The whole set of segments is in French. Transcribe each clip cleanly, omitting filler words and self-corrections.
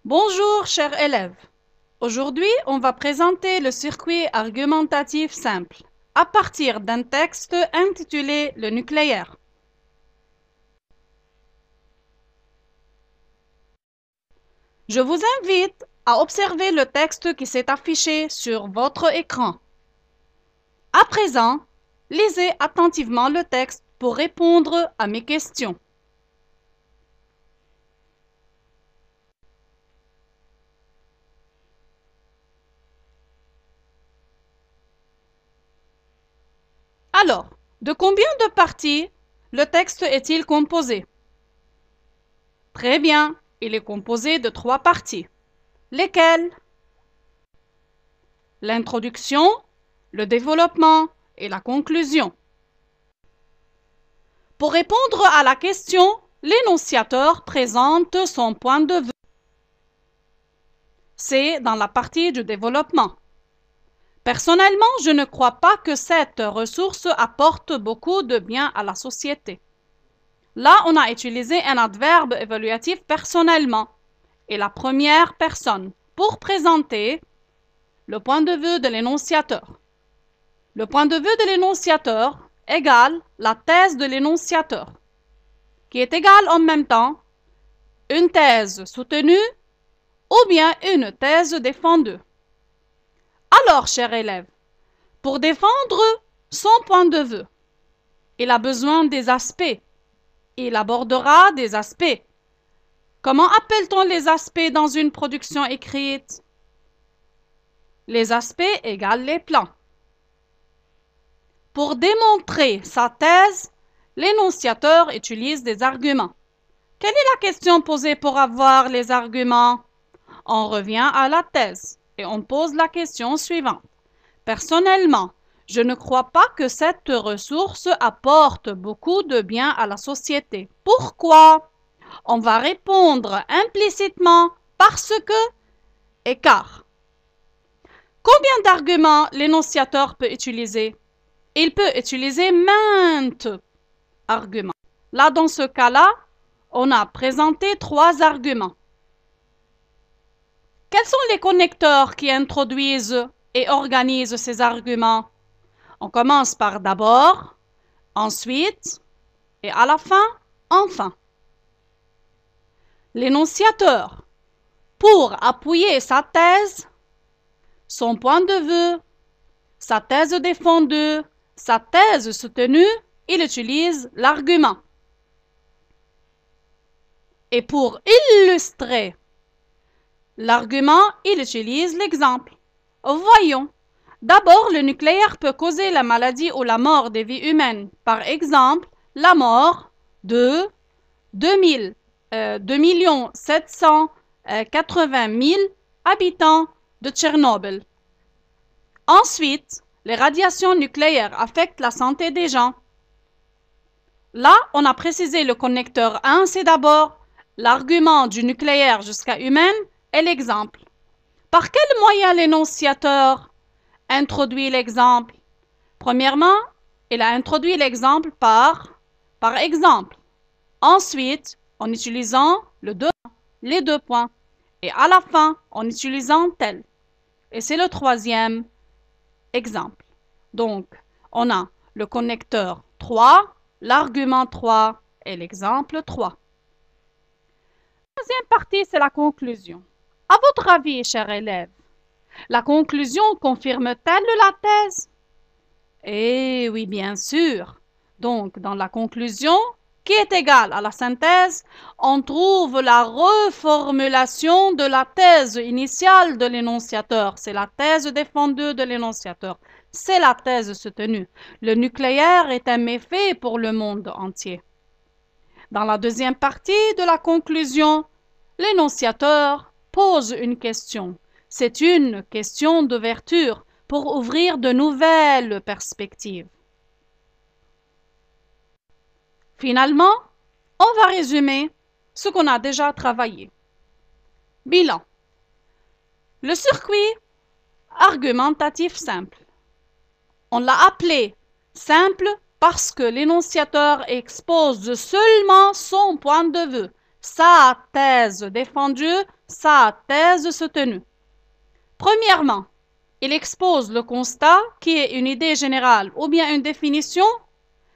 Bonjour, chers élèves. Aujourd'hui, on va présenter le circuit argumentatif simple à partir d'un texte intitulé Le nucléaire. Je vous invite à observer le texte qui s'est affiché sur votre écran. À présent, lisez attentivement le texte pour répondre à mes questions. Alors, de combien de parties le texte est-il composé? Très bien, il est composé de 3 parties. Lesquelles? L'introduction, le développement et la conclusion. Pour répondre à la question, l'énonciateur présente son point de vue. C'est dans la partie du développement. Personnellement, je ne crois pas que cette ressource apporte beaucoup de bien à la société. Là, on a utilisé un adverbe évaluatif personnellement et la première personne pour présenter le point de vue de l'énonciateur. Le point de vue de l'énonciateur égale la thèse de l'énonciateur, qui est égale en même temps une thèse soutenue ou bien une thèse défendue. Alors, chers élèves, pour défendre son point de vue, il a besoin des aspects. Il abordera des aspects. Comment appelle-t-on les aspects dans une production écrite? Les aspects égale les plans. Pour démontrer sa thèse, l'énonciateur utilise des arguments. Quelle est la question posée pour avoir les arguments? On revient à la thèse et on pose la question suivante. Personnellement, je ne crois pas que cette ressource apporte beaucoup de bien à la société. Pourquoi? On va répondre implicitement parce que et car. Combien d'arguments l'énonciateur peut utiliser? Il peut utiliser maintes arguments. Là, dans ce cas-là, on a présenté 3 arguments. Quels sont les connecteurs qui introduisent et organisent ces arguments? On commence par d'abord, ensuite et à la fin, enfin. L'énonciateur, pour appuyer sa thèse, son point de vue, sa thèse défendue, sa thèse soutenue, il utilise l'argument. Et pour illustrer l'argument, il utilise l'exemple. Voyons. D'abord, le nucléaire peut causer la maladie ou la mort des vies humaines. Par exemple, la mort de 2 780 000 habitants de Tchernobyl. Ensuite, les radiations nucléaires affectent la santé des gens. Là, on a précisé le connecteur 1, c'est d'abord l'argument du nucléaire jusqu'à humaine et l'exemple. Par quel moyen l'énonciateur introduit l'exemple? Premièrement, il a introduit l'exemple par exemple. Ensuite, en utilisant les 2 points. Et à la fin, en utilisant tel. Et c'est le 3e exemple. Donc, on a le connecteur 3, l'argument 3 et l'exemple 3. La deuxième partie, c'est la conclusion. À votre avis, chers élèves, la conclusion confirme-t-elle la thèse? Eh oui, bien sûr. Donc, dans la conclusion, qui est égale à la synthèse, on trouve la reformulation de la thèse initiale de l'énonciateur. C'est la thèse défendue de l'énonciateur. C'est la thèse soutenue. Le nucléaire est un méfait pour le monde entier. Dans la deuxième partie de la conclusion, l'énonciateur pose une question. C'est une question d'ouverture pour ouvrir de nouvelles perspectives. Finalement, on va résumer ce qu'on a déjà travaillé. Bilan. Le circuit argumentatif simple. On l'a appelé simple parce que l'énonciateur expose seulement son point de vue. sa thèse défendue, sa thèse soutenue. Premièrement, il expose le constat qui est une idée générale ou bien une définition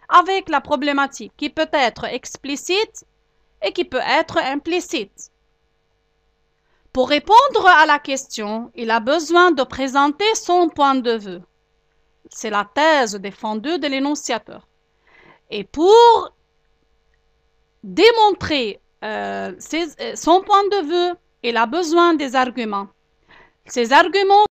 avec la problématique qui peut être explicite et qui peut être implicite. Pour répondre à la question, il a besoin de présenter son point de vue. C'est la thèse défendue de l'énonciateur. Et pour démontrer son point de vue, il a besoin des arguments. Ces arguments